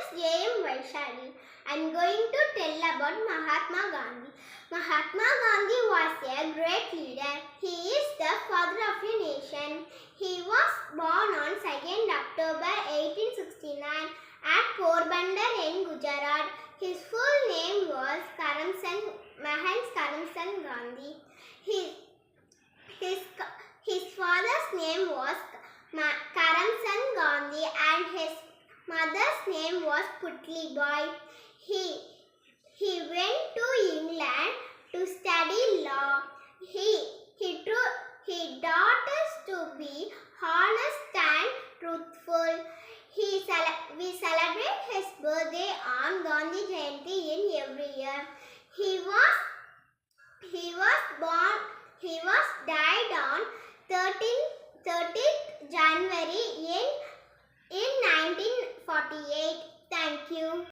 is J.M. Vaishali. I am going to tell about Mahatma Gandhi. Mahatma Gandhi was a great leader. He is the father of a nation. He was born on 2nd October 1869 at Porbandar in Gujarat. His full name was Mahatma Karamchand Gandhi. His father's name was Karamchand Gandhi and his mother's name was Putli Bai. He went to England to study law. He taught us to be honest and truthful. We celebrate his birthday on Gandhi Jayanti in every year. He died on 13th January in 1948.